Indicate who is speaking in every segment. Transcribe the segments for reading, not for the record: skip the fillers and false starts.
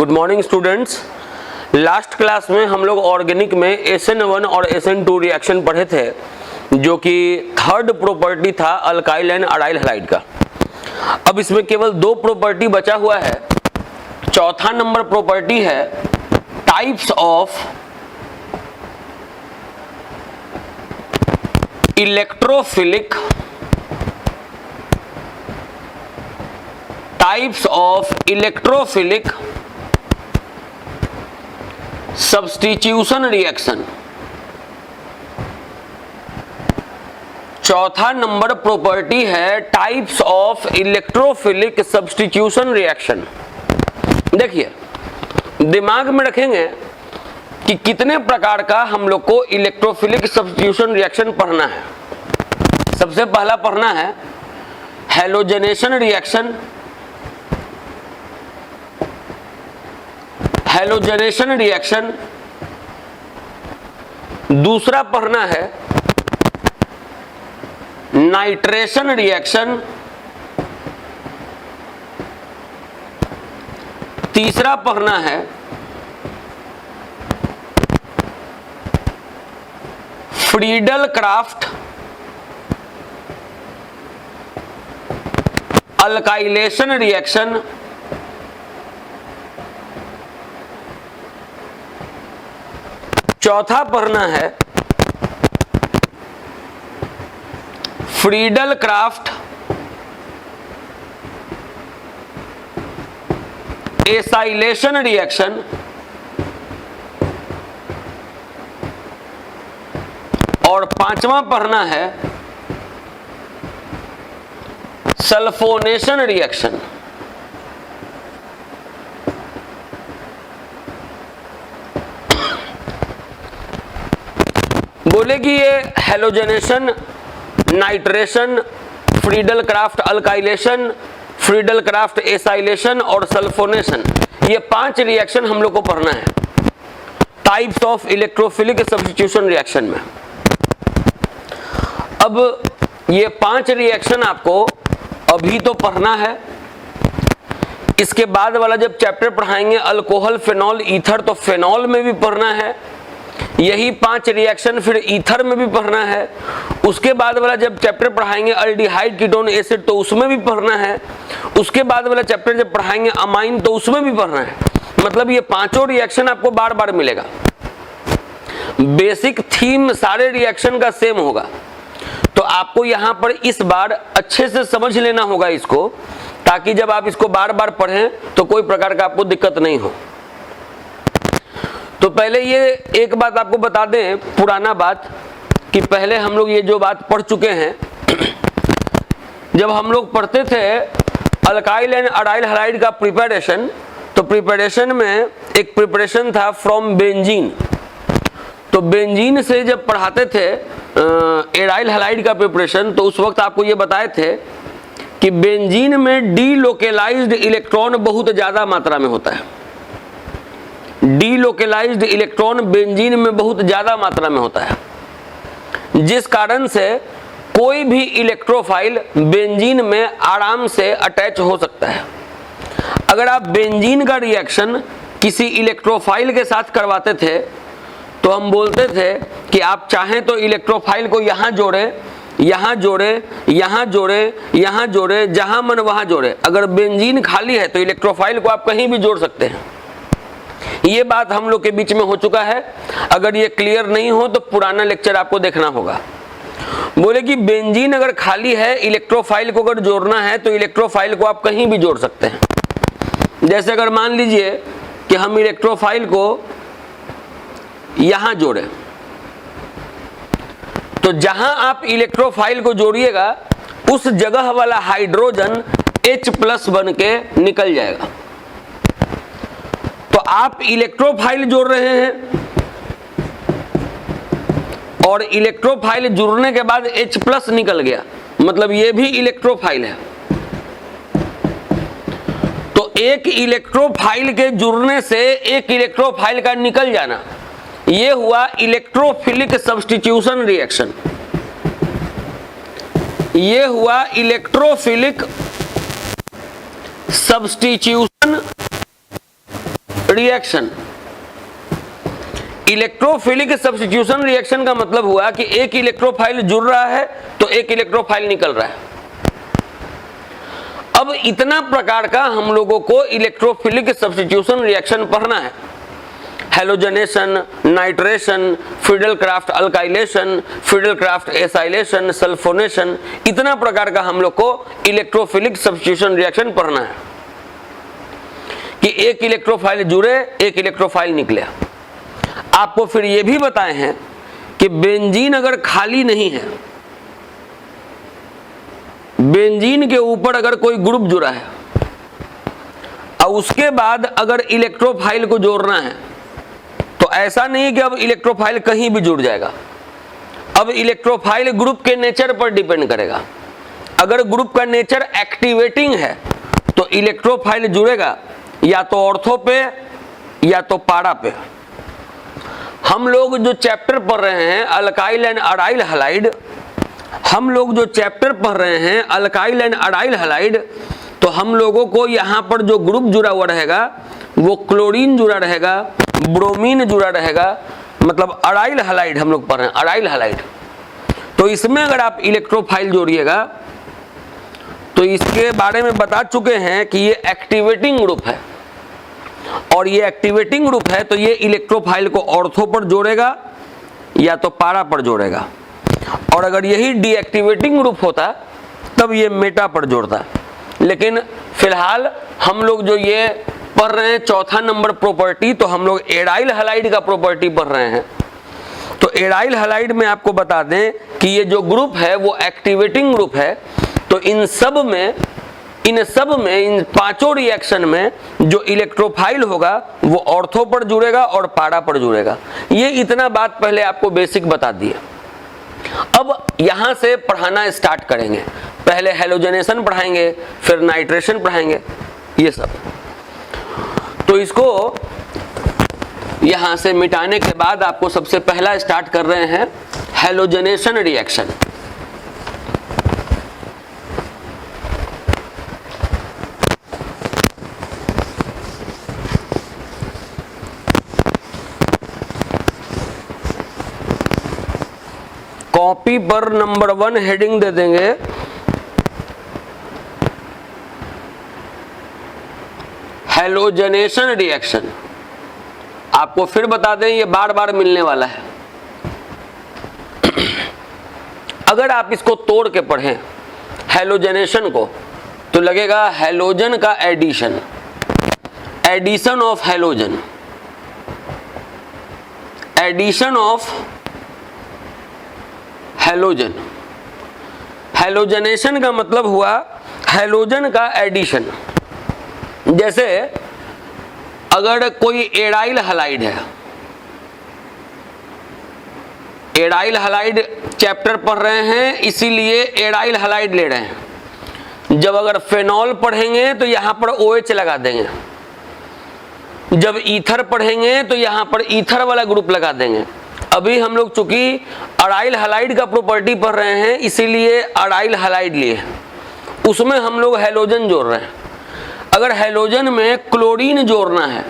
Speaker 1: Good morning students. Last class में हम लोग ऑर्गेनिक में SN1 और SN2 रिएक्शन पढ़े थे, जो कि थर्ड प्रॉपर्टी था अल्काइल एंड अराइल हैलाइड का। अब इसमें केवल दो प्रॉपर्टी बचा हुआ है। चौथा नंबर प्रॉपर्टी है types of electrophilic substitution reaction. चौथा नंबर प्रॉपर्टी है types of electrophilic substitution reaction. देखिए, दिमाग में रखेंगे कि कितने प्रकार का हम लोग को इलेक्ट्रोफिलिक सब्स्टिट्यूशन रिएक्शन पढ़ना है। सबसे पहला पढ़ना है हैलोजेनेशन रिएक्शन। हैलोजेनेशन रिएक्शन। दूसरा पढ़ना है नाइट्रेशन रिएक्शन। तीसरा पढ़ना है फ्रीडल क्राफ्ट अल्काइलेशन रिएक्शन। चौथा पढ़ना है फ्रीडल क्राफ्ट एसाइलेशन रिएक्शन। और पांचवा पढ़ना है सल्फोनेशन रिएक्शन। बोले कि ये halogenation, nitration, Friedel Crafts alkylation, Friedel Crafts acylation और सल्फोनेशन, ये 5 रिएक्शन हम लोग को पढ़ना है types of electrophilic substitution reaction में। अब ये 5 रिएक्शन आपको अभी तो पढ़ना है। इसके बाद वाला जब चैप्टर पढ़ाएंगे अल्कोहल, फेनॉल, ईथर, तो फेनॉल में भी पढ़ना है। यही 5 रिएक्शन फिर ईथर में भी पढ़ना है। उसके बाद वाला जब चैप्टर पढ़ाएंगे अल्डिहाइड, कीटोन, एसिड, तो उसमें भी पढ़ना है। उसके बाद वाला चैप्टर जब पढ़ाएंगे अमाइन, तो उसमें भी पढ़ना है। मतलब ये 5 रिएक्शन आपको बार बार मिलेगा। बेसिक थीम सारे रिएक्शन का सेम होगा, तो आपको यहां पर इस बार अच्छे से समझ लेना होगा इसको, ताकि जब आप इसको बार बार पढ़ें तो कोई प्रकार का आपको दिक्कत नहीं हो। तो पहले ये एक बात आपको बता दें, पुराना बात, कि पहले हम लोग ये जो बात पढ़ चुके हैं, जब हम लोग पढ़ते थे अल्काइल एंड अराइल हैलाइड का प्रिपरेशन, तो प्रिपरेशन में एक प्रिपरेशन था फ्रॉम बेंजीन। तो बेंजीन से जब पढ़ाते थे एराइल हैलाइड का प्रिपरेशन, तो उस वक्त आपको ये बताए थे कि बेंजीन में डीलोकेलाइज्ड इलेक्ट्रॉन बहुत ज्यादा मात्रा में होता है। डीलोकेलाइज्ड इलेक्ट्रॉन बेंजीन में बहुत ज्यादा मात्रा में होता है, जिस कारण से कोई भी इलेक्ट्रोफाइल बेंजीन में आराम से अटैच हो सकता है। अगर आप बेंजीन का रिएक्शन किसी इलेक्ट्रोफाइल के साथ करवाते थे, तो हम बोलते थे कि आप चाहें तो इलेक्ट्रोफाइल को यहां जोड़े, यहां जोड़े, यहां जोड़े, यहां जोड़े, जहां मन वहां जोड़े। अगर बेंजीन खाली है तो इलेक्ट्रोफाइल को आप कहीं भी जोड़ सकते हैं। ये बात हम लोग के बीच में हो चुका है। अगर ये क्लियर नहीं हो तो पुराना लेक्चर आपको देखना होगा। बोले कि बेंजीन अगर खाली है, इलेक्ट्रोफाइल को अगर जोड़ना है तो इलेक्ट्रोफाइल को आप कहीं भी जोड़ सकते हैं। जैसे अगर मान लीजिए कि हम इलेक्ट्रोफाइल को यहां जोड़े, तो जहां आप इलेक्ट्रोफाइल को जोड़िएगा उस जगह वाला हाइड्रोजन H+ बन के निकल जाएगा। तो आप इलेक्ट्रोफाइल जोड़ रहे हैं और इलेक्ट्रोफाइल जुड़ने के बाद H+ निकल गया, मतलब ये भी इलेक्ट्रोफाइल है। तो एक इलेक्ट्रोफाइल के जुड़ने से एक इलेक्ट्रोफाइल का निकल जाना, ये हुआ इलेक्ट्रोफिलिक सब्स्टिट्यूशन रिएक्शन। ये हुआ electrophilic substitution reaction. Electrophilic substitution reaction का मतलब हुआ कि एक इलेक्ट्रोफाइल जुड़ रहा है तो एक इलेक्ट्रोफाइल निकल रहा है। अब इतना प्रकार का हम लोगों को इलेक्ट्रोफिलिक सब्स्टिट्यूशन रिएक्शन पढ़ना है। Halogenation, nitration, Friedel Crafts alkylation, Friedel Crafts acylation, sulphonation, इतना प्रकार का हम लोग को इलेक्ट्रोफिलिक सब्स्टिट्यूशन रिएक्शन पढ़ना है कि एक इलेक्ट्रोफाइल जुड़े एक इलेक्ट्रोफाइल निकले। आपको फिर ये भी बताए हैं कि बेंजीन अगर खाली नहीं है, बेंजीन के ऊपर अगर कोई ग्रुप जुड़ा है और उसके बाद अगर इलेक्ट्रोफाइल को जोड़ना है तो ऐसा नहीं कि अब इलेक्ट्रोफाइल कहीं भी जुड़ जाएगा। अब इलेक्ट्रोफाइल ग्रुप के नेचर पर डिपेंड करेगा। अगर ग्रुप का नेचर एक्टिवेटिंग है तो इलेक्ट्रोफाइल जुड़ेगा या तो ऑर्थो पे या तो पारा पे। हम लोग जो चैप्टर पढ़ रहे हैं अल्काइल एंड अराइल हैलाइड, हम लोग जो चैप्टर पढ़ रहे हैं अल्काइल एंड अराइल हैलाइड, तो हम लोगों को यहाँ पर जो ग्रुप जुड़ा हुआ रहेगा वो क्लोरीन जुड़ा रहेगा, ब्रोमीन जुड़ा रहेगा, मतलब अराइल हैलाइड हम लोग पढ़ रहे हैं, अराइल हैलाइड। तो इसमें अगर आप इलेक्ट्रोफाइल जोड़िएगा तो इसके बारे में बता चुके हैं कि ये एक्टिवेटिंग ग्रुप है, और ये एक्टिवेटिंग ग्रुप है तो ये इलेक्ट्रोफाइल को ऑर्थो पर जोड़ेगा या तो पारा पर जोड़ेगा, और अगर यही डीएक्टिवेटिंग ग्रुप होता तब ये मेटा पर जोड़ता। लेकिन फिलहाल हम लोग जो ये पढ़ रहे हैं चौथा नंबर प्रॉपर्टी, तो हम लोग एराइल हैलाइड का प्रॉपर्टी पढ़ रहे हैं। तो एराइल हैलाइड में आपको बता दें कि ये जो ग्रुप है वो एक्टिवेटिंग ग्रुप है। तो इन सब में इन पांचों रिएक्शन में जो इलेक्ट्रोफाइल होगा वो ऑर्थो पर जुड़ेगा और पारा पर जुड़ेगा। ये इतना बात पहले आपको बेसिक बता दिए। अब यहां से पढ़ाना स्टार्ट करेंगे। पहले हेलोजनेशन पढ़ाएंगे, फिर नाइट्रेशन पढ़ाएंगे, ये सब। तो इसको यहां से मिटाने के बाद आपको सबसे पहला स्टार्ट कर रहे हैं हेलोजनेशन रिएक्शन। कॉपी पर नंबर 1 हेडिंग दे देंगे हेलोजनेशन रिएक्शन। आपको फिर बता दें ये बार बार मिलने वाला है। अगर आप इसको तोड़ के पढ़ें हेलोजनेशन को तो लगेगा हेलोजन का addition, addition of halogen, addition of halogen. Halogenation का मतलब हुआ हेलोजन का एडिशन। जैसे अगर कोई एराइल हैलाइड है, एराइल हैलाइड चैप्टर पढ़ रहे हैं इसीलिए एराइल हैलाइड ले रहे हैं। जब अगर फेनॉल पढ़ेंगे तो यहां पर OH लगा देंगे, जब ईथर पढ़ेंगे तो यहां पर ईथर वाला ग्रुप लगा देंगे। अभी हम लोग चूंकि अराइल हैलाइड का प्रॉपर्टी पढ़ रहे हैं इसीलिए अराइल हैलाइड लिए, उसमें हम लोग हेलोजन जोड़ रहे हैं। अगर हेलोजन में क्लोरीन जोड़ना है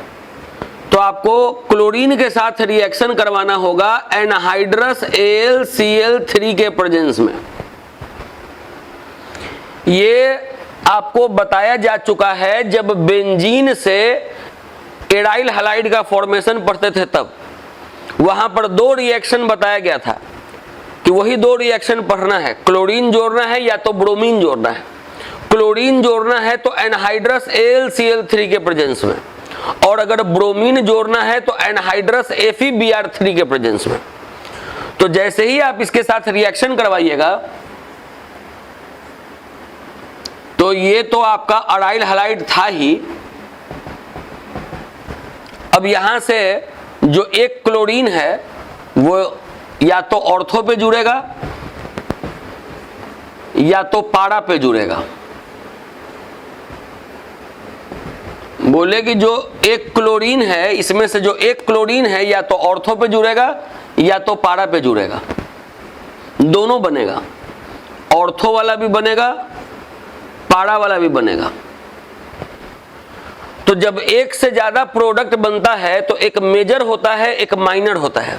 Speaker 1: तो आपको क्लोरीन के साथ रिएक्शन करवाना होगा एनहाइड्रस AlCl3 के प्रेजेंस में। ये आपको बताया जा चुका है जब बेंजीन से एराइल हैलाइड का फॉर्मेशन पढ़ते थे, तब वहां पर 2 रिएक्शन बताया गया था कि वही 2 रिएक्शन पढ़ना है। क्लोरीन जोड़ना है या तो ब्रोमीन जोड़ना है। क्लोरीन जोड़ना है तो एनहाइड्रस AlCl3 के प्रेजेंस में, और अगर ब्रोमीन जोड़ना है तो एनहाइड्रस FeBr3 के प्रेजेंस में। तो जैसे ही आप इसके साथ रिएक्शन करवाइएगा तो ये तो आपका अराइल हैलाइड था ही। अब यहां से जो एक क्लोरीन है वो या तो ऑर्थो पे जुड़ेगा या तो पारा पे जुड़ेगा। बोले कि जो एक क्लोरीन है इसमें से जो एक क्लोरीन है या तो ऑर्थो पे जुड़ेगा या तो पारा पे जुड़ेगा, दोनों बनेगा। ऑर्थो वाला भी बनेगा, पारा वाला भी बनेगा। तो जब एक से ज्यादा प्रोडक्ट बनता है तो एक मेजर होता है, एक माइनर होता है।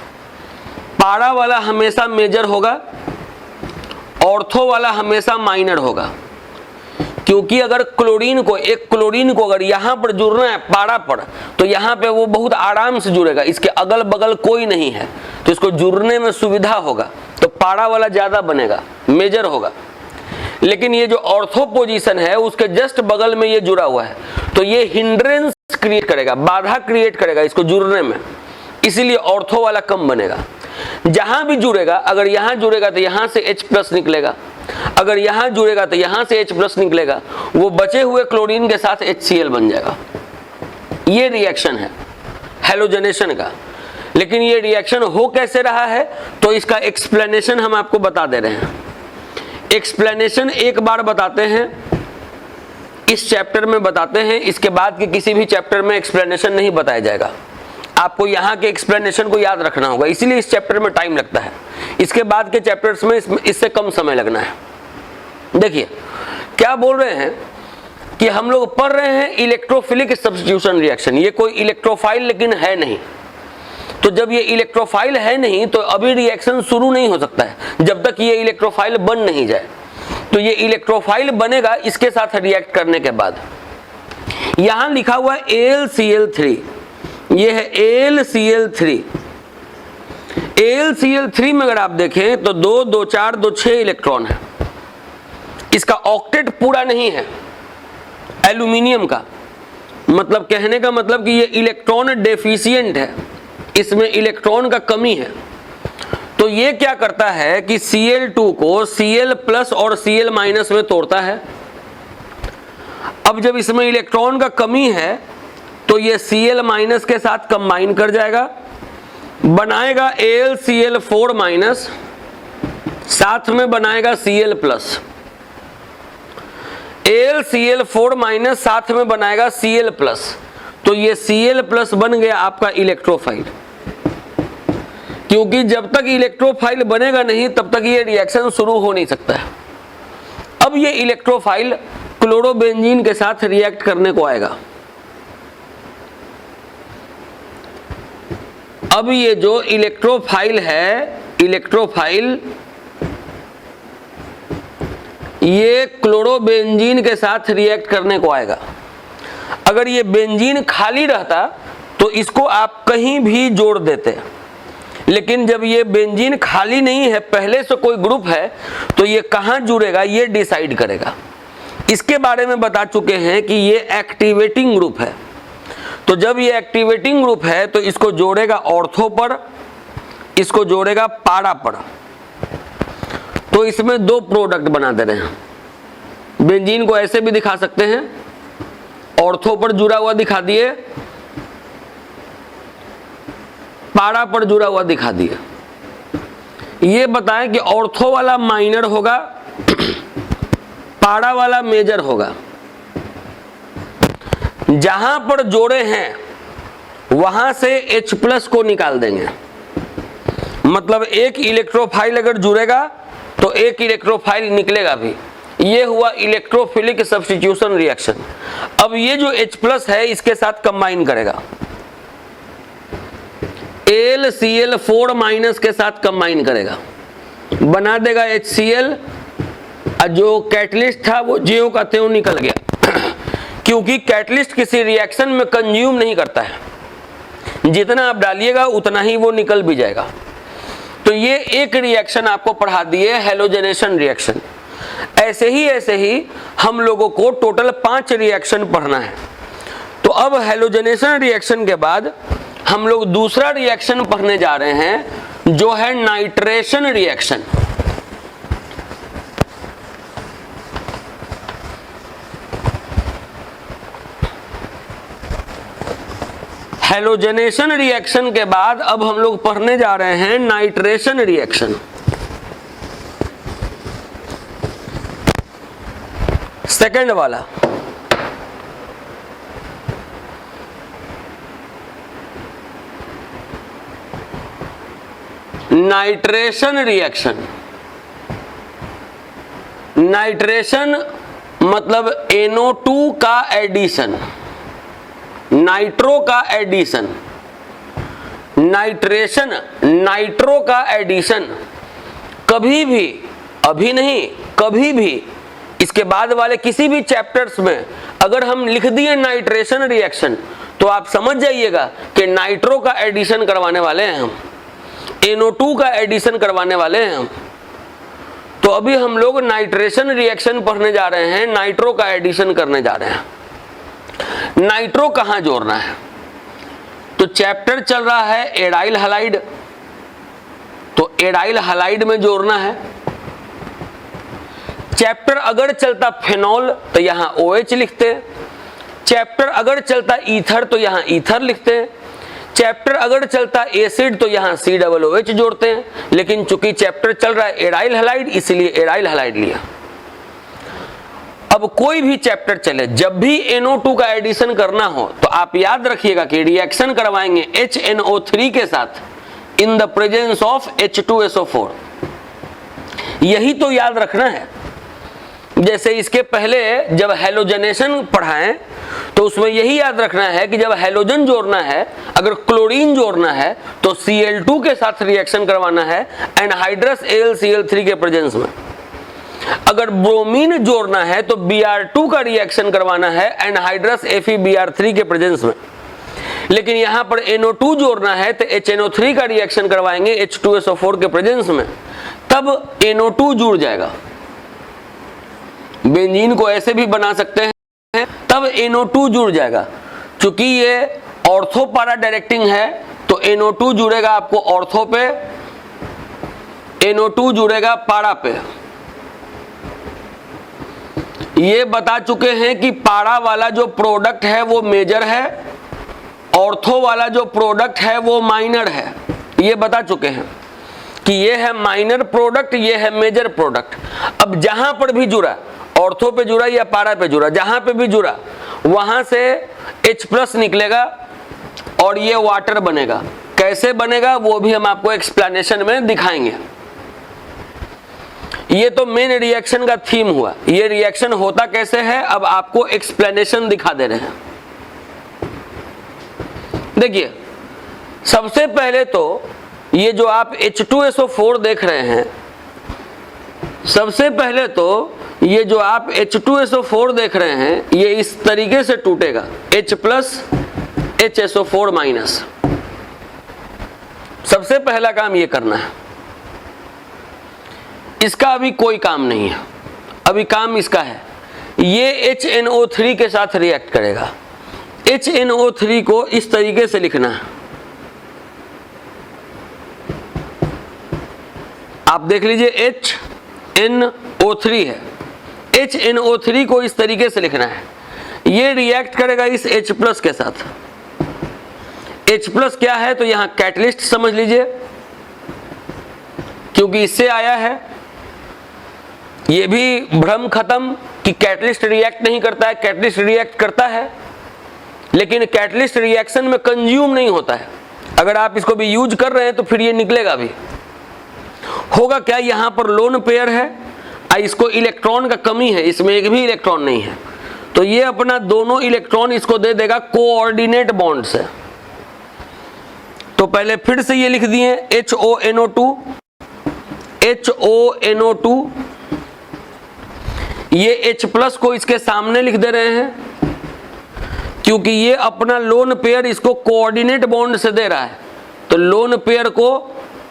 Speaker 1: पारा वाला हमेशा मेजर होगा, ऑर्थो वाला हमेशा माइनर होगा। क्योंकि अगर क्लोरीन को, एक क्लोरीन को अगर यहां पर जुड़ना है पारा पर, तो यहां पे वो बहुत आराम से जुड़ेगा, इसके अगल बगल कोई नहीं है, तो इसको जुड़ने में सुविधा होगा, तो पारा वाला ज्यादा बनेगा, मेजर होगा। लेकिन ये जो ऑर्थो पोजीशन है उसके जस्ट बगल में ये जुड़ा हुआ है, तो ये हिंड्रेंस क्रिएट करेगा, बाधा क्रिएट करेगा इसको जुड़ने में, इसीलिए ऑर्थो वाला कम बनेगा। जहां भी जुड़ेगा, अगर यहां जुड़ेगा तो यहां से H+ निकलेगा, अगर यहां जुड़ेगा तो यहां से H+ निकलेगा, वो बचे हुए क्लोरीन के साथ HCl बन जाएगा। ये रिएक्शन है हैलोजनेशन का। लेकिन ये रिएक्शन हो कैसे रहा है, तो इसका एक्सप्लेनेशन हम आपको बता दे रहे हैं। एक्सप्लेनेशन एक बार बताते हैं, इस चैप्टर में बताते हैं, इसके बाद के किसी भी चैप्टर में एक्सप्लेनेशन नहीं बताया जाएगा। आपको यहाँ के एक्सप्लेनेशन को याद रखना होगा, इसीलिए इस चैप्टर में टाइम लगता है, इसके बाद के चैप्टर्स में इससे कम समय लगना है। देखिए क्या बोल रहे हैं कि हम लोग पढ़ रहे हैं इलेक्ट्रोफिलिक सब्स्टिट्यूशन रिएक्शन। ये कोई इलेक्ट्रोफाइल लेकिन है नहीं, तो जब ये इलेक्ट्रोफाइल है नहीं तो अभी रिएक्शन शुरू नहीं हो सकता है जब तक ये इलेक्ट्रोफाइल बन नहीं जाए। तो ये इलेक्ट्रोफाइल बनेगा इसके साथ रिएक्ट करने के बाद। यहां लिखा हुआ है AlCl3, ये है AlCl3। AlCl3 में अगर आप देखें तो 2 2 4 2 6 इलेक्ट्रॉन है। इसका ऑक्टेट पूरा नहीं है एल्यूमिनियम का, मतलब कहने का मतलब कि ये इलेक्ट्रॉन डेफिशिएंट है, इसमें इलेक्ट्रॉन का कमी है। तो ये क्या करता है कि Cl2 को Cl+ और Cl- में तोड़ता है। अब जब इसमें इलेक्ट्रॉन का कमी है तो ये Cl- के साथ कंबाइन कर जाएगा, बनाएगा AlCl4-, साथ में बनाएगा Cl+। AlCl4- साथ में बनाएगा Cl+, तो ये Cl+ बन गया आपका इलेक्ट्रोफाइल। क्योंकि जब तक इलेक्ट्रोफाइल बनेगा नहीं तब तक ये रिएक्शन शुरू हो नहीं सकता है। अब ये इलेक्ट्रोफाइल क्लोरोबेंजीन के साथ रिएक्ट करने को आएगा। अब ये जो इलेक्ट्रोफाइल है, इलेक्ट्रोफाइल ये क्लोरोबेंजीन के साथ रिएक्ट करने को आएगा। अगर ये बेंजीन खाली रहता तो इसको आप कहीं भी जोड़ देते, लेकिन जब ये बेंजीन खाली नहीं है, पहले से कोई ग्रुप है, तो ये कहां जुड़ेगा ये डिसाइड करेगा। इसके बारे में बता चुके हैं कि ये एक्टिवेटिंग ग्रुप है। तो जब ये एक्टिवेटिंग ग्रुप है तो इसको जोड़ेगा ऑर्थो पर, इसको जोड़ेगा पारा पर। तो इसमें 2 प्रोडक्ट बना दे रहे हैं। बेंजीन को ऐसे भी दिखा सकते हैं, ऑर्थो पर जुड़ा हुआ दिखा दिए, पारा पर जुड़ा हुआ दिखा दिए। ये बताएं कि ऑर्थो वाला माइनर होगा, पारा वाला मेजर होगा। जहां पर जोड़े हैं वहां से H+ को निकाल देंगे। मतलब एक इलेक्ट्रोफाइल अगर जुड़ेगा तो एक इलेक्ट्रोफाइल निकलेगा भी। ये हुआ इलेक्ट्रोफिलिक सब्स्टिट्यूशन रिएक्शन। अब ये जो H+ है इसके साथ कंबाइन करेगा, AlCl4- के साथ कंबाइन करेगा, बना देगा HCl। जो कैटलिस्ट था वो ज्यों का त्यों निकल गया। क्योंकि कैटलिस्ट किसी रिएक्शन में कंज्यूम नहीं करता है, जितना आप डालिएगा उतना ही वो निकल भी जाएगा। तो ये एक रिएक्शन आपको पढ़ा दिए, हैलोजनेशन रिएक्शन। ऐसे ही हम लोगों को टोटल 5 रिएक्शन पढ़ना है। तो अब हैलोजनेशन रिएक्शन के बाद हम लोग दूसरा रिएक्शन पढ़ने जा रहे हैं जो है नाइट्रेशन रिएक्शन। हैलोजनेशन रिएक्शन के बाद अब हम लोग पढ़ने जा रहे हैं नाइट्रेशन रिएक्शन। सेकंड वाला। Nitration reaction. नाइट्रेशन मतलब NO2 का एडिशन। नाइट्रो का एडिशन, नाइट्रेशन, नाइट्रो का एडिशन कभी भी, अभी नहीं, कभी भी इसके बाद वाले किसी भी चैप्टर्स में अगर हम लिख दिए नाइट्रेशन रिएक्शन तो आप समझ जाइएगा कि नाइट्रो का एडिशन करवाने वाले हैं हम, NO2 का एडिशन करवाने वाले हैं हम। तो अभी हम लोग नाइट्रेशन रिएक्शन पढ़ने जा रहे हैं, नाइट्रो का एडिशन करने जा रहे हैं। नाइट्रो कहां जोड़ना है? तो चैप्टर चल रहा है एडाइल हलाइड, तो एडाइल हलाइड में जोड़ना है। चैप्टर अगर चलता फेनॉल तो यहां OH लिखते हैं, चैप्टर अगर चलता ईथर तो यहां ईथर लिखते हैं, चैप्टर अगर चलता एसिड तो यहां COOH जोड़ते हैं। लेकिन चूंकि चैप्टर चल रहा है एडाइल हलाइड इसलिए एडाइल हलाइड लिया। अब कोई भी चैप्टर चले, जब भी NO2 का एडिशन करना हो तो आप याद रखिएगा कि रिएक्शन करवाएंगे HNO3 के साथ in the presence of H2SO4। यही तो याद रखना है। जैसे इसके पहले जब हैलोजनेशन पढ़ाएं तो उसमें यही याद रखना है कि जब हैलोजन जोड़ना है, अगर क्लोरीन जोड़ना है तो Cl2 के साथ रिएक्शन करवाना है एनहाइड्रस AlCl3 के प्रेजेंस में। अगर ब्रोमीन जोड़ना है तो Br2 का रिएक्शन करवाना है एनहाइड्रस FeBr3 के प्रेजेंस में। लेकिन यहां पर NO2 जोड़ना है तो HNO3 का रिएक्शन करवाएंगे H2SO4 के प्रेजेंस में, तब NO2 जुड़ जाएगा। बेंजीन को ऐसे भी बना सकते हैं, तब NO2 जुड़ जाएगा। चूंकि ये ऑर्थो पारा डायरेक्टिंग है तो NO2 जुड़ेगा आपको ऑर्थो पे, NO2 जुड़ेगा पारा पे। ये बता चुके हैं कि पारा वाला जो प्रोडक्ट है वो मेजर है, ऑर्थो वाला जो प्रोडक्ट है वो माइनर है। ये बता चुके हैं कि ये है माइनर प्रोडक्ट, ये है मेजर प्रोडक्ट। अब जहां पर भी जुड़ा, ऑर्थो पे जुड़ा या पारा पे जुड़ा, जहां पे भी जुड़ा वहां से H+ निकलेगा और ये वाटर बनेगा। कैसे बनेगा वो भी हम आपको एक्सप्लेनेशन में दिखाएंगे। ये तो मेन रिएक्शन का थीम हुआ। ये रिएक्शन होता कैसे है अब आपको एक्सप्लेनेशन दिखा दे रहे हैं। देखिए, सबसे पहले तो ये जो आप H2SO4 देख रहे हैं, सबसे पहले तो ये जो आप H2SO4 देख रहे हैं ये इस तरीके से टूटेगा, H+ HSO4-। सबसे पहला काम ये करना है। इसका अभी कोई काम नहीं है, अभी काम इसका है, ये HNO3 के साथ रिएक्ट करेगा। HNO3 को इस तरीके से लिखना है, आप देख लीजिए HNO3 है, HNO3 को इस तरीके से लिखना है। ये रिएक्ट करेगा इस H+ के साथ। H+ क्या है तो यहां कैटलिस्ट समझ लीजिए, क्योंकि इससे आया है। ये भी भ्रम खत्म कि कैटलिस्ट रिएक्ट नहीं करता है, कैटलिस्ट रिएक्ट करता है, लेकिन कैटलिस्ट रिएक्शन में कंज्यूम नहीं होता है। अगर आप इसको भी यूज कर रहे हैं तो फिर ये निकलेगा भी। होगा क्या, यहां पर लोन पेयर है, इसको इलेक्ट्रॉन का कमी है, इसमें एक भी इलेक्ट्रॉन नहीं है, तो ये अपना दोनों इलेक्ट्रॉन इसको दे देगा कोऑर्डिनेट बॉन्ड से। तो पहले फिर से ये लिख दिए HONO2, HONO2, ये H+ को इसके सामने लिख दे रहे हैं क्योंकि ये अपना लोन पेयर इसको कोऑर्डिनेट बॉन्ड से दे रहा है, तो लोन पेयर को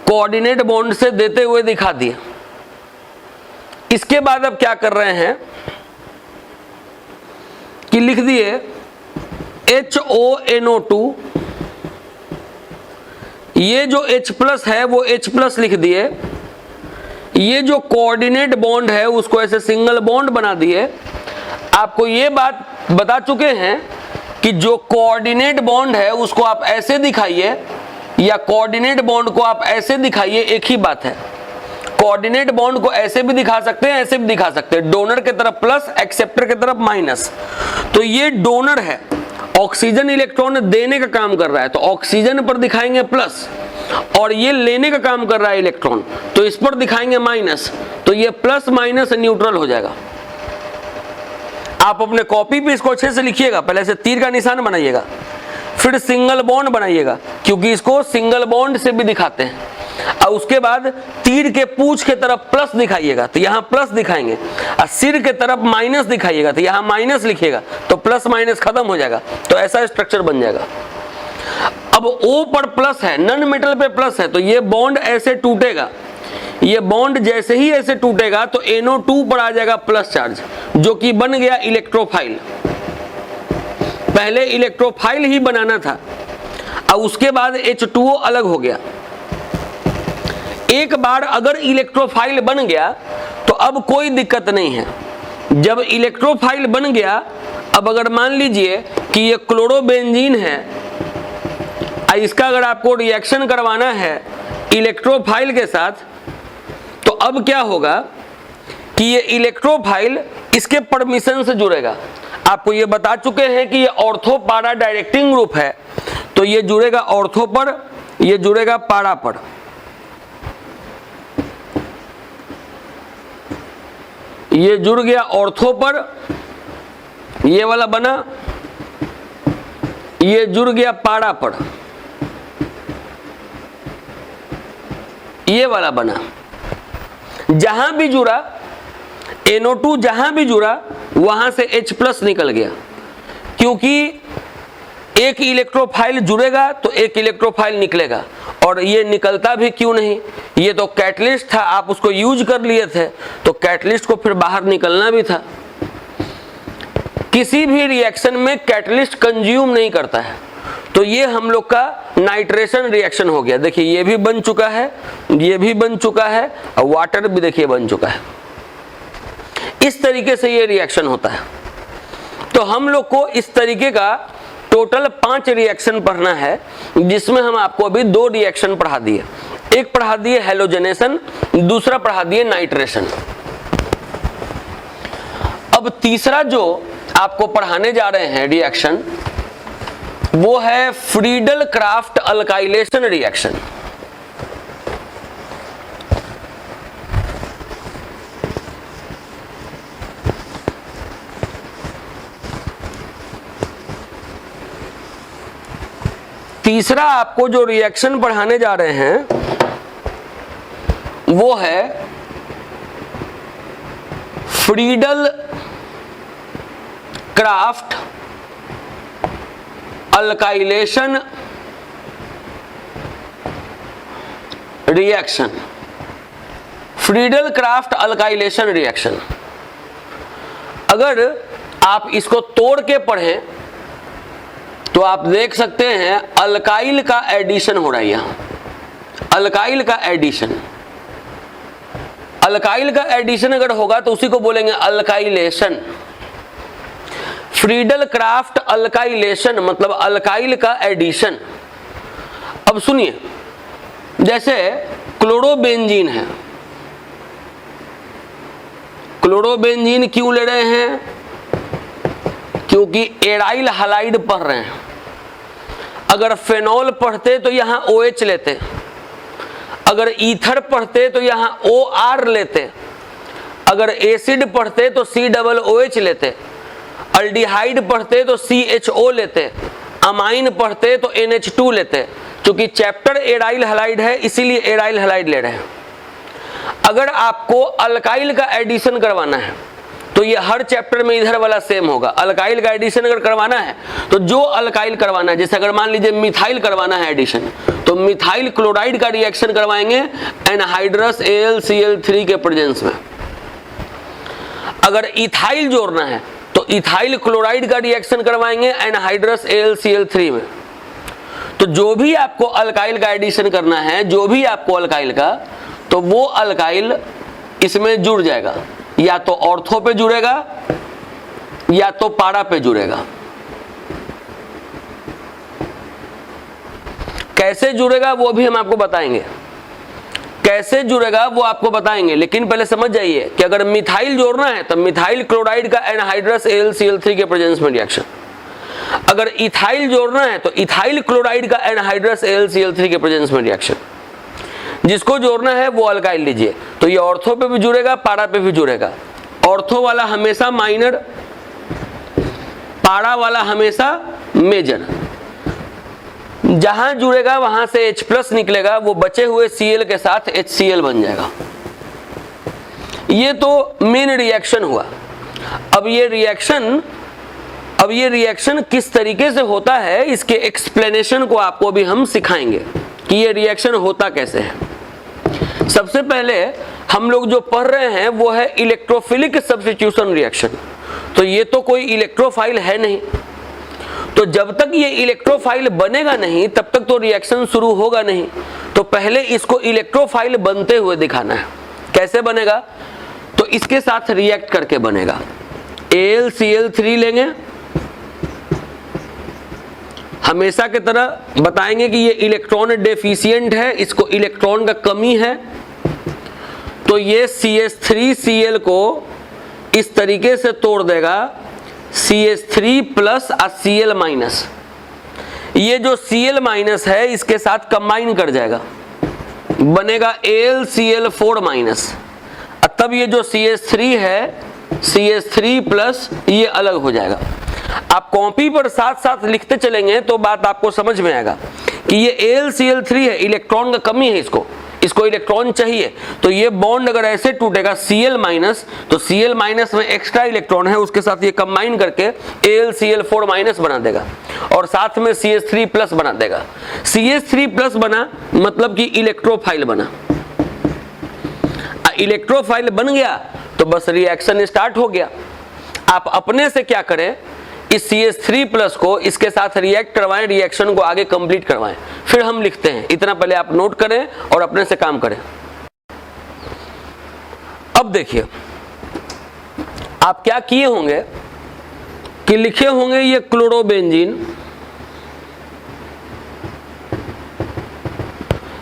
Speaker 1: कोऑर्डिनेट बॉन्ड से देते हुए दिखा दिया। इसके बाद अब क्या कर रहे हैं कि लिख दिए HONO2, ये जो H+ है वो H+ लिख दिए, ये जो कोऑर्डिनेट बॉन्ड है उसको ऐसे सिंगल बॉन्ड बना दिए। आपको ये बात बता चुके हैं कि जो कोऑर्डिनेट बॉन्ड है उसको आप ऐसे दिखाइए या कोऑर्डिनेट बॉन्ड को आप ऐसे दिखाइए, एक ही बात है। कोऑर्डिनेट बॉन्ड को ऐसे भी दिखा सकते हैं, ऐसे भी दिखा सकते हैं, डोनर के तरफ प्लस, एक्सेप्टर के तरफ माइनस। तो ये डोनर है, ऑक्सीजन इलेक्ट्रॉन देने का काम कर रहा है तो ऑक्सीजन पर दिखाएंगे प्लस, और ये लेने का काम कर रहा है इलेक्ट्रॉन तो इस पर दिखाएंगे माइनस। तो ये प्लस माइनस न्यूट्रल हो जाएगा। आप अपने कॉपी पे इसको अच्छे से लिखिएगा, पहले से तीर का निशान बनाइएगा। फिर सिंगल बॉन्ड बनाइएगा, क्योंकि इसको सिंगल बॉन्ड से भी दिखाते हैं। और उसके बाद तीर के पूंछ के तरफ प्लस दिखाइएगा तो यहाँ प्लस दिखाएंगे, और सिर के तरफ माइनस दिखाइएगा तो यहाँ माइनस लिखिएगा, तो प्लस माइनस खत्म हो जाएगा, तो ऐसा स्ट्रक्चर बन जाएगा। अब O पर प्लस है, नन मेटल पे प्लस है, तो ये बॉन्ड ऐसे टूटेगा, ये बॉन्ड जैसे ही ऐसे टूटेगा तो NO2 पर आ जाएगा प्लस चार्ज, जो कि बन गया इलेक्ट्रोफाइल। पहले इलेक्ट्रोफाइल ही बनाना था और उसके बाद H2O अलग हो गया। एक बार अगर इलेक्ट्रोफाइल बन गया तो अब कोई दिक्कत नहीं है। जब इलेक्ट्रोफाइल बन गया, अब अगर मान लीजिए कि ये क्लोरोबेंजीन है, इसका अगर आपको रिएक्शन करवाना है इलेक्ट्रोफाइल के साथ, तो अब क्या होगा कि ये इलेक्ट्रोफाइल इसके परमिशन से जुड़ेगा। आपको ये बता चुके हैं कि ये ऑर्थो पारा डायरेक्टिंग ग्रुप है, तो ये जुड़ेगा ऑर्थो पर, ये जुड़ेगा पारा पर। ये जुड़ गया ऑर्थो पर, ये वाला बना, ये जुड़ गया पारा पर, ये वाला बना। जहां भी जुड़ा NO2, जहां भी जुड़ा वहां से H+ निकल गया, क्योंकि एक इलेक्ट्रोफाइल जुड़ेगा तो एक इलेक्ट्रोफाइल निकलेगा। और ये निकलता भी क्यों नहीं, ये तो कैटलिस्ट था, आप उसको यूज कर लिए थे, तो कैटलिस्ट को फिर बाहर निकलना भी था। किसी भी रिएक्शन में कैटलिस्ट कंज्यूम नहीं करता है, तो ये हम लोग का नाइट्रेशन रिएक्शन हो गया। देखिए ये भी बन चुका है, ये भी बन चुका है, और वाटर भी देखिए बन चुका है। इस तरीके से ये रिएक्शन होता है। तो हम लोग को इस तरीके का टोटल 5 रिएक्शन पढ़ना है, जिसमें हम आपको अभी 2 रिएक्शन पढ़ा दिए। एक पढ़ा दिए हैलोजनेशन, दूसरा पढ़ा दिए नाइट्रेशन। अब तीसरा जो आपको पढ़ाने जा रहे हैं रिएक्शन, वो है फ्रीडल क्राफ्ट अल्काइलेशन रिएक्शन। तीसरा आपको जो रिएक्शन पढ़ाने जा रहे हैं वो है Friedel Crafts alkylation reaction. Friedel Crafts alkylation reaction, अगर आप इसको तोड़ के पढ़ें तो आप देख सकते हैं अल्काइल का एडिशन हो रहा है यहां, अल्काइल का एडिशन। अल्काइल का एडिशन अगर होगा तो उसी को बोलेंगे अल्काइलेशन। फ्रीडल क्राफ्ट अल्काइलेशन मतलब अल्काइल का एडिशन। अब सुनिए, जैसे क्लोरोबेंजीन है, क्लोरोबेंजीन क्यों ले रहे हैं, क्योंकि एराइल हलाइड पढ़ रहे हैं। अगर फेनॉल पढ़ते तो यहां OH लेते, अगर ईथर पढ़ते तो यहां OR लेते, अगर एसिड पढ़ते तो COOH लेते, अल्डिहाइड पढ़ते तो CHO लेते, अमाइन पढ़ते तो NH2 लेते। क्योंकि चैप्टर एराइल हलाइड है इसीलिए एराइल हलाइड ले रहे हैं। अगर आपको अल्काइल का एडिशन करवाना है तो ये हर चैप्टर में इधर वाला सेम होगा। अल्काइल का एडिशन अगर करवाना है तो जो अल्काइल करवाना है, जैसे अगर मान लीजिए मिथाइल करवाना है एडिशन, तो मिथाइल क्लोराइड का रिएक्शन करवाएंगे एनहाइड्रस AlCl3 के प्रेजेंस में। अगर इथाइल जोड़ना है तो इथाइल क्लोराइड का रिएक्शन करवाएंगे एनहाइड्रस AlCl3 में। तो जो भी आपको अल्काइल का एडिशन करना है, जो भी आपको अल्काइल का, तो वो अल्काइल इसमें जुड़ जाएगा, या तो ऑर्थो पे जुड़ेगा या तो पारा पे जुड़ेगा। कैसे जुड़ेगा वो भी हम आपको बताएंगे, कैसे जुड़ेगा वो आपको बताएंगे। लेकिन पहले समझ जाइए कि अगर मिथाइल जोड़ना है तो मिथाइल क्लोराइड का एनहाइड्रस AlCl3 के प्रेजेंस में रिएक्शन। अगर इथाइल जोड़ना है तो इथाइल क्लोराइड का एनहाइड्रस AlCl3 के प्रेजेंस में रिएक्शन। जिसको जोड़ना है वो अल्काइल लीजिए। तो ये ऑर्थो पे भी जुड़ेगा, पारा पे भी जुड़ेगा। ऑर्थो वाला हमेशा माइनर, पारा वाला हमेशा मेजर। जहां जुड़ेगा वहां से H प्लस निकलेगा, वो बचे हुए Cl के साथ HCl बन जाएगा। ये तो मेन रिएक्शन हुआ। अब ये रिएक्शन किस तरीके से होता है, इसके एक्सप्लेनेशन को आपको भी हम सिखाएंगे कि ये रिएक्शन होता कैसे है। सबसे पहले हम लोग जो पढ़ रहे हैं वो है इलेक्ट्रोफिलिक सब्स्टिट्यूशन रिएक्शन। तो ये तो कोई इलेक्ट्रोफाइल है नहीं, तो जब तक ये इलेक्ट्रोफाइल बनेगा नहीं तब तक तो रिएक्शन शुरू होगा नहीं। तो पहले इसको इलेक्ट्रोफाइल बनते हुए दिखाना है। कैसे बनेगा? तो इसके साथ रिएक्ट करके बनेगा। AlCl3 लेंगे, हमेशा की तरह बताएंगे कि ये इलेक्ट्रॉन डेफिशिएंट है, इसको इलेक्ट्रॉन का कमी है। तो ये CH3Cl को इस तरीके से तोड़ देगा, CH3 प्लस और Cl माइनस। ये जो Cl माइनस है इसके साथ कंबाइन कर जाएगा, बनेगा AlCl4 माइनस। तब ये जो CH3 है, CH3 प्लस, ये अलग हो जाएगा। आप कॉपी पर साथ साथ लिखते चलेंगे तो बात आपको समझ में आएगा कि ये AlCl3 है, इलेक्ट्रॉन का कमी है, इसको इलेक्ट्रॉन चाहिए। तो ये बॉन्ड अगर ऐसे टूटेगा Cl माइनस, तो Cl माइनस में एक्स्ट्रा इलेक्ट्रॉन है, उसके साथ ये कंबाइन करके AlCl4 माइनस बना देगा और साथ में CH3 प्लस बना देगा। CH3 प्लस बना मतलब कि इलेक्ट्रोफाइल बना। इलेक्ट्रोफाइल बन गया तो बस रिएक्शन स्टार्ट हो गया। आप अपने से क्या करें, इस CH3 प्लस को इसके साथ रिएक्ट करवाएं, रिएक्शन को आगे कंप्लीट करवाएं, फिर हम लिखते हैं। इतना पहले आप नोट करें और अपने से काम करें। अब देखिए आप क्या किए होंगे कि लिखे होंगे ये क्लोरोबेंजीन,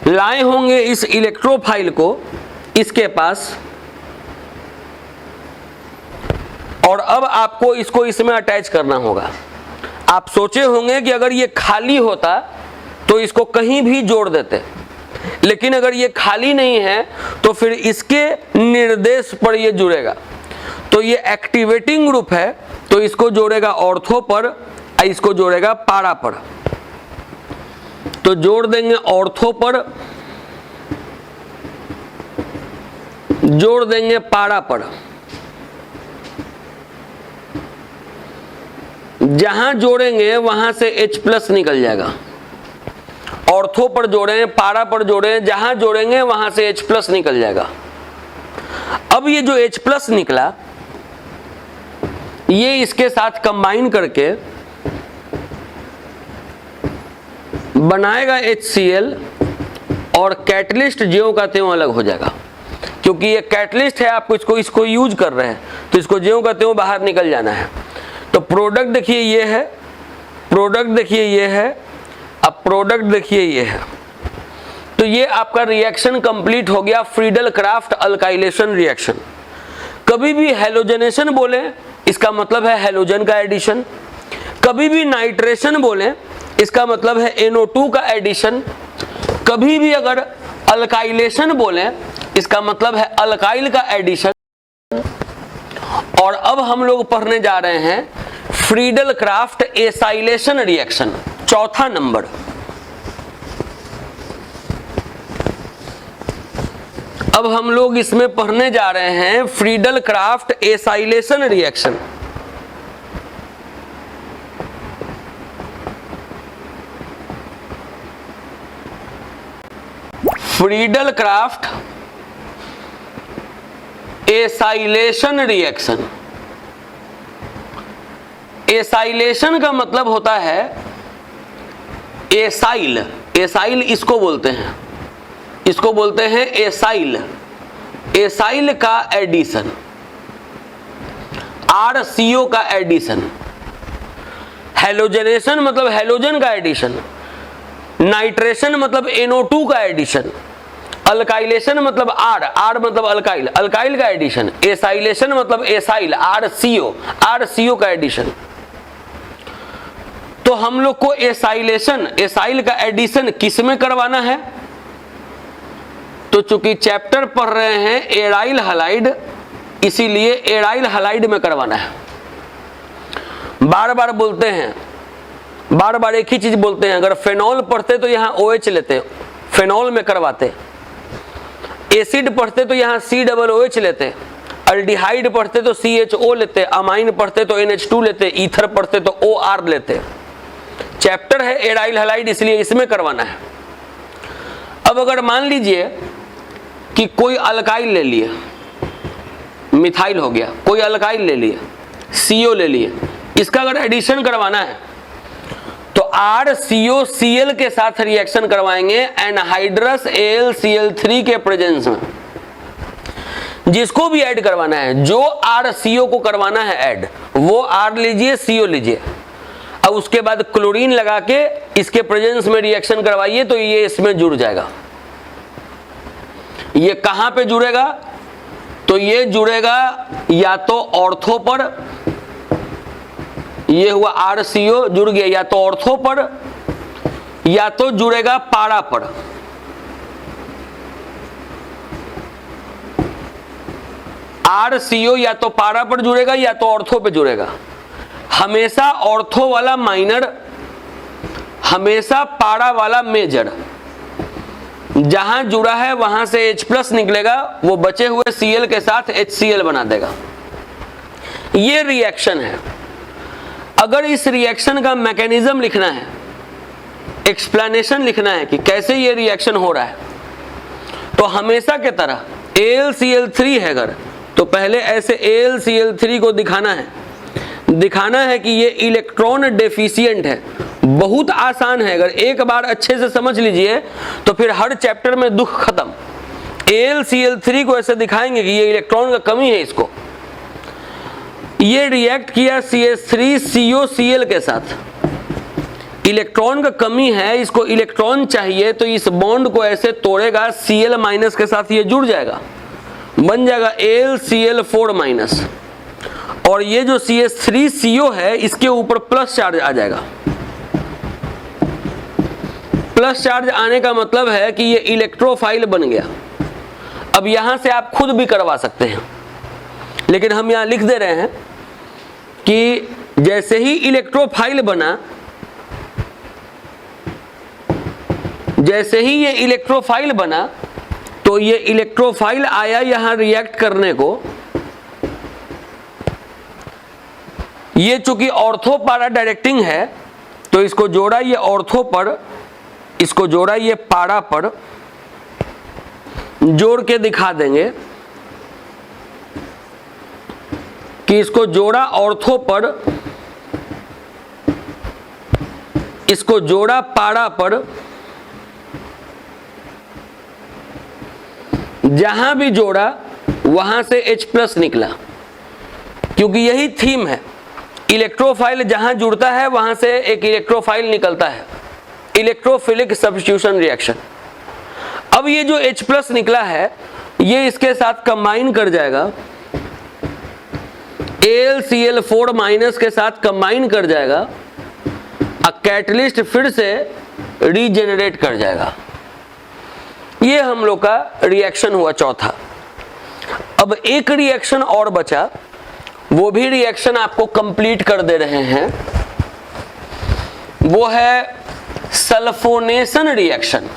Speaker 1: लाए होंगे इस इलेक्ट्रोफाइल को इसके पास, और अब आपको इसको इसमें अटैच करना होगा। आप सोचे होंगे कि अगर ये खाली होता तो इसको कहीं भी जोड़ देते, लेकिन अगर ये खाली नहीं है तो फिर इसके निर्देश पर ये जुड़ेगा। तो ये एक्टिवेटिंग ग्रुप है, तो इसको जोड़ेगा ऑर्थो पर और इसको जोड़ेगा पारा पर। तो जोड़ देंगे ऑर्थो पर, जोड़ देंगे पारा पर। जहां जोड़ेंगे वहां से H प्लस निकल जाएगा। ऑर्थो पर जोड़ें, पारा पर जोड़ें, जहां जोड़ेंगे वहां से H प्लस निकल जाएगा। अब ये जो H प्लस निकला, ये इसके साथ कंबाइन करके बनाएगा HCl और कैटलिस्ट ज्यों का त्यों अलग हो जाएगा। क्योंकि ये कैटलिस्ट है, आपको इसको यूज कर रहे हैं तो इसको ज्यों का त्यों बाहर निकल जाना है। तो प्रोडक्ट देखिए ये है, प्रोडक्ट देखिए ये है, अब प्रोडक्ट देखिए ये है। तो ये आपका रिएक्शन कंप्लीट हो गया, फ्रीडल क्राफ्ट अल्काइलेशन रिएक्शन। कभी भी हेलोजनेशन बोले इसका मतलब है हेलोजन का एडिशन, कभी भी नाइट्रेशन बोले इसका मतलब है NO2 का एडिशन, कभी भी अगर अल्काइलेशन बोले इसका मतलब है अल्काइल का एडिशन। और अब हम लोग पढ़ने जा रहे हैं फ्रीडल क्राफ्ट एसाइलेशन रिएक्शन, चौथा नंबर। अब हम लोग इसमें पढ़ने जा रहे हैं Friedel Crafts acylation reaction. Friedel Crafts acylation reaction. Acylation का मतलब होता है एसाइल, एसाइल इसको बोलते हैं, इसको बोलते हैं एसाइल, एसाइल का एडिशन, RCO का एडिशन। हेलोजनेशन मतलब हेलोजन का एडिशन, नाइट्रेशन मतलब NO2 का एडिशन, अल्काइलेशन मतलब R मतलब अल्काइल, अल्काइल का एडिशन, एसाइलेशन मतलब एसाइल RCO का एडिशन। तो हम लोग को एसाइलेशन, एसाइल का एडिशन किस में करवाना है? तो चूंकि चैप्टर पढ़ रहे हैं एराइल हलाइड, इसीलिए एराइल हलाइड में करवाना है। बार बार बोलते हैं, बार बार एक ही चीज बोलते हैं। अगर फेनॉल पढ़ते तो यहाँ OH लेते, फेनॉल में करवाते। एसिड पढ़ते तो यहाँ COOH लेते। अल्डिहाइड पढ़ते तो CHO लेते। अमाइन पढ़ते तो NH2 लेते। ईथर पढ़ते तो OR लेते। चैप्टर है एराइल हैलाइड, इसलिए इसमें करवाना है। अब अगर मान लीजिए कि कोई अल्काइल ले लिए, मिथाइल हो गया, कोई अल्काइल ले लिए, CO ले लिए, इसका अगर एडिशन करवाना है तो RCOCl के साथ रिएक्शन करवाएंगे एनहाइड्रस AlCl3 के प्रेजेंस में। जिसको भी ऐड करवाना है, जो RCO को करवाना है ऐड, वो R लीजिए, CO लीजिए। अब उसके बाद क्लोरीन लगा के इसके प्रेजेंस में रिएक्शन करवाइए तो ये इसमें जुड़ जाएगा। ये कहां पे जुड़ेगा? तो ये जुड़ेगा या तो ऑर्थो पर, ये हुआ RCO जुड़ गया, या तो ऑर्थो पर या तो जुड़ेगा पारा पर। RCO या तो पारा पर जुड़ेगा या तो ऑर्थो पे जुड़ेगा। हमेशा ऑर्थो वाला माइनर, हमेशा पारा वाला मेजर। जहां जुड़ा है वहां से H+ निकलेगा, वो बचे हुए Cl के साथ HCl बना देगा। ये रिएक्शन है। अगर इस रिएक्शन का मैकेनिज्म लिखना है, एक्सप्लेनेशन लिखना है कि कैसे ये रिएक्शन हो रहा है, तो हमेशा के तरह AlCl3 है अगर, तो पहले ऐसे AlCl3 को दिखाना है कि ये इलेक्ट्रॉन डेफिशिएंट है। बहुत आसान है, अगर एक बार अच्छे से समझ लीजिए तो फिर हर चैप्टर में दुख खत्म। AlCl3 को ऐसे दिखाएंगे कि ये इलेक्ट्रॉन का कमी है इसको। ये रिएक्ट किया CH3COCl के साथ, इलेक्ट्रॉन का कमी है, इसको इलेक्ट्रॉन चाहिए, तो इस बॉन्ड को ऐसे तोड़ेगा, Cl- के साथ ये जुड़ जाएगा, बन जाएगा AlCl4-, और ये जो CH3CO है इसके ऊपर प्लस चार्ज आ जाएगा। प्लस चार्ज आने का मतलब है कि ये इलेक्ट्रोफाइल बन गया। अब यहां से आप खुद भी करवा सकते हैं, लेकिन हम यहां लिख दे रहे हैं कि जैसे ही इलेक्ट्रोफाइल बना, जैसे ही ये इलेक्ट्रोफाइल बना, तो ये इलेक्ट्रोफाइल आया यहां रिएक्ट करने को। ये चूंकि ऑर्थो पारा डायरेक्टिंग है तो इसको जोड़ा ये ऑर्थो पर, इसको जोड़ा ये पारा पर, जोड़ के दिखा देंगे कि इसको जोड़ा ऑर्थो पर, इसको जोड़ा पारा पर। जहां भी जोड़ा वहां से H+ निकला, क्योंकि यही थीम है। इलेक्ट्रोफाइल जहां जुड़ता है वहां से एक इलेक्ट्रोफाइल निकलता है, इलेक्ट्रोफिलिक सब्स्टिट्यूशन रिएक्शन। अब ये जो H+ निकला है ये इसके साथ कंबाइन कर जाएगा, AlCl4- के साथ कंबाइन कर जाएगा, कैटलिस्ट फिर से रीजेनरेट कर जाएगा। ये हम लोग का रिएक्शन हुआ चौथा। अब एक रिएक्शन और बचा, वो भी रिएक्शन आपको कंप्लीट कर दे रहे हैं, वो है सल्फोनेशन रिएक्शन।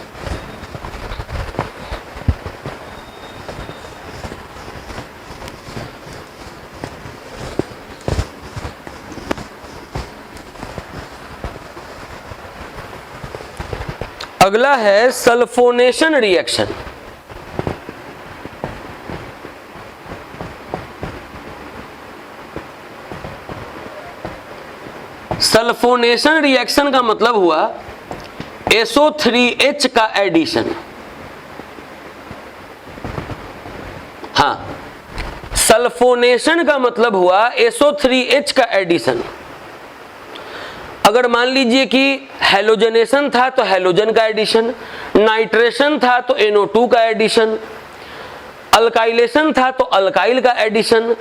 Speaker 1: अगला है सल्फोनेशन रिएक्शन। सल्फोनेशन रिएक्शन का मतलब हुआ SO3H का एडिशन। हाँ, सल्फोनेशन का मतलब हुआ SO3H का एडिशन। अगर मान लीजिए कि हेलोजनेशन था तो हेलोजन का एडिशन, नाइट्रेशन था तो NO2 का एडिशन, अल्काइलेशन था तो अल्काइल का एडिशन,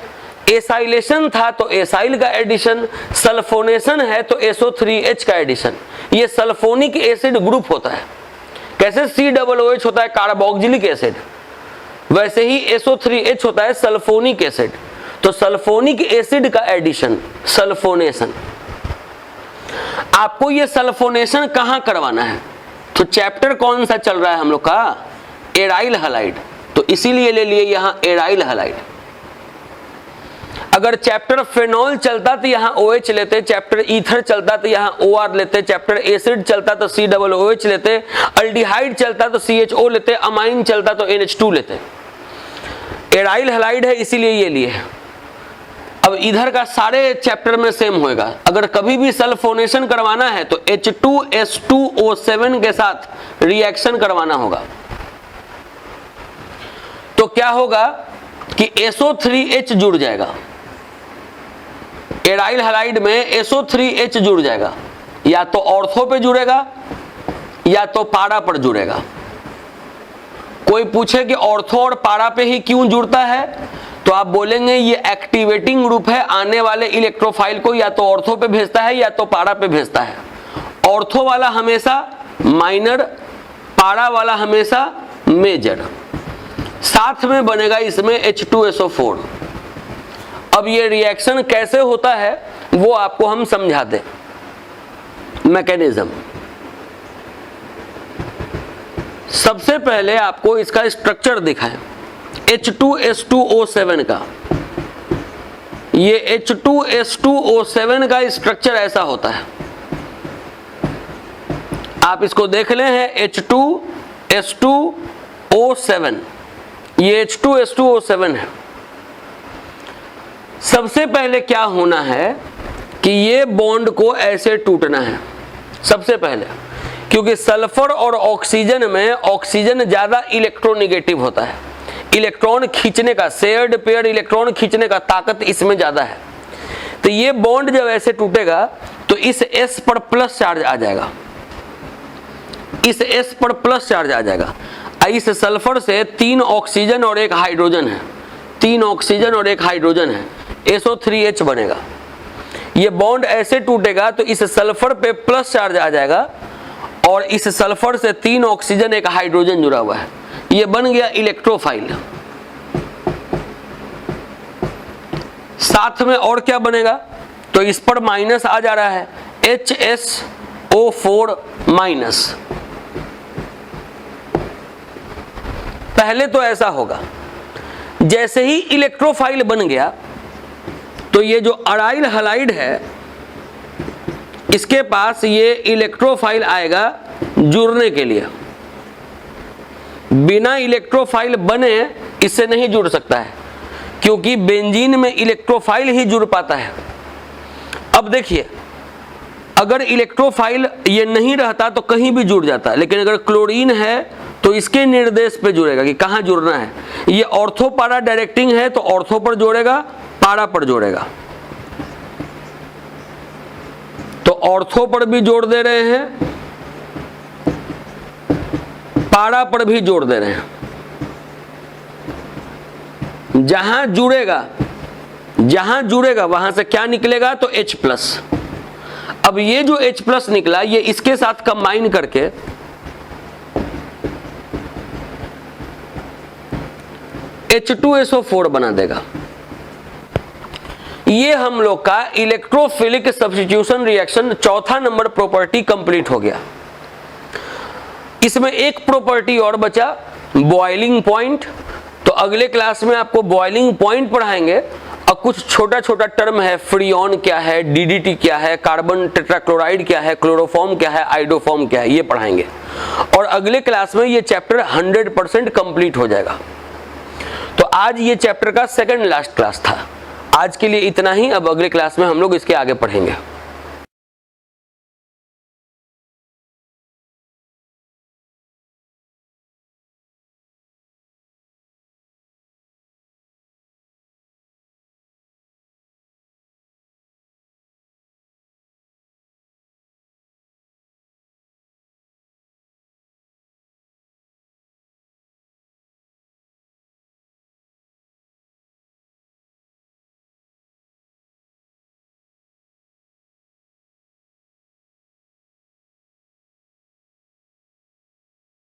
Speaker 1: एसाइलेशन था तो एसाइल का एडिशन, सल्फोनेशन है तो SO3H का एडिशन। ये सल्फोनिक एसिड ग्रुप होता है। कैसे COOH होता है कार्बोक्सिलिक एसिड, वैसे ही SO3H होता है सल्फोनिक एसिड। तो सल्फोनिक एसिड का एडिशन सल्फोनेशन। आपको ये सल्फोनेशन कहां करवाना है, तो चैप्टर कौन सा चल रहा है हम लोग का, एराइल हलाइड, तो इसीलिए ले लिए यहां एराइल हलाइड। अगर चैप्टर फेनॉल चलता तो यहां OH लेते, चैप्टर ईथर चलता तो यहां OR लेते, चैप्टर एसिड चलता तो COOH लेते, अल्डिहाइड चलता तो CHO लेते, अमाइन चलता तो NH2 लेते। एराइल हलाइड है इसीलिए ये लिए है। अब इधर का सारे चैप्टर में सेम होएगा। अगर कभी भी सल्फोनेशन करवाना है तो H2S2O7 के साथ रिएक्शन करवाना होगा। तो क्या होगा कि SO3H जुड़ जाएगा, एराइल हलाइड में SO3H जुड़ जाएगा, या तो ऑर्थो पे जुड़ेगा या तो पारा पर जुड़ेगा। कोई पूछे कि ऑर्थो और पारा पे ही क्यों जुड़ता है, तो आप बोलेंगे ये एक्टिवेटिंग ग्रुप है, आने वाले इलेक्ट्रोफाइल को या तो ऑर्थो पे भेजता है या तो पारा पे भेजता है। ऑर्थो वाला हमेशा माइनर, पारा वाला हमेशा मेजर, साथ में बनेगा इसमें H2SO4। अब ये रिएक्शन कैसे होता है वो आपको हम समझा दें, मैकेनिज्म। सबसे पहले आपको इसका स्ट्रक्चर दिखाएं, H2S2O7 का। ये H2S2O7 का स्ट्रक्चर ऐसा होता है, आप इसको देख लें, है H2S2O7, ये H2S2O7 है। सबसे पहले क्या होना है कि ये बॉन्ड को ऐसे टूटना है सबसे पहले, क्योंकि सल्फर और ऑक्सीजन में ऑक्सीजन ज्यादा इलेक्ट्रोनेगेटिव होता है, इलेक्ट्रॉन खींचने का, शेयर्ड पेयर इलेक्ट्रॉन खींचने का ताकत इसमें ज्यादा है। तो ये बॉन्ड जब ऐसे टूटेगा तो इस S पर प्लस चार्ज आ जाएगा, इस S पर प्लस चार्ज आ जाएगा। इस सल्फर से 3 ऑक्सीजन और 1 हाइड्रोजन है, 3 ऑक्सीजन और 1 हाइड्रोजन है, SO3H बनेगा। ये बॉन्ड ऐसे टूटेगा तो इस सल्फर पे प्लस चार्ज आ जाएगा और इस सल्फर से 3 ऑक्सीजन 1 हाइड्रोजन जुड़ा हुआ है, ये बन गया इलेक्ट्रोफाइल। साथ में और क्या बनेगा, तो इस पर माइनस आ जा रहा है, HSO4 माइनस। पहले तो ऐसा होगा, जैसे ही इलेक्ट्रोफाइल बन गया तो ये जो अराइल हलाइड है इसके पास ये इलेक्ट्रोफाइल आएगा जुड़ने के लिए। बिना इलेक्ट्रोफाइल बने इससे नहीं जुड़ सकता है, क्योंकि बेंजीन में इलेक्ट्रोफाइल ही जुड़ पाता है। अब देखिए, अगर इलेक्ट्रोफाइल ये नहीं रहता तो कहीं भी जुड़ जाता, लेकिन अगर क्लोरीन है तो इसके निर्देश पे जुड़ेगा कि कहां जुड़ना है। ये ऑर्थो पारा डायरेक्टिंग है तो ऑर्थो पर जोड़ेगा, पारा पर जोड़ेगा। तो ऑर्थो पर भी जोड़ दे रहे हैं, पारा पर भी जोड़ दे रहे हैं। जहां जुड़ेगा वहां से क्या निकलेगा, तो H+। अब ये जो H+ निकला ये इसके साथ कंबाइन करके H2SO4 बना देगा। ये हम लोग का इलेक्ट्रोफिलिक सब्स्टिट्यूशन रिएक्शन चौथा नंबर प्रॉपर्टी कंप्लीट हो गया। इसमें एक प्रॉपर्टी और बचा, बॉइलिंग पॉइंट। तो अगले क्लास में आपको बॉइलिंग पॉइंट पढ़ाएंगे और कुछ छोटा छोटा टर्म है, फ्रीऑन क्या है, DDT क्या है, कार्बन टेट्राक्लोराइड क्या है, क्लोरोफॉर्म क्या है, आइडोफॉर्म क्या है, ये पढ़ाएंगे। और अगले क्लास में ये चैप्टर 100% कंप्लीट हो जाएगा। तो आज ये चैप्टर का सेकंड लास्ट क्लास था। आज के लिए इतना ही, अब अगले क्लास में हम लोग इसके आगे पढ़ेंगे।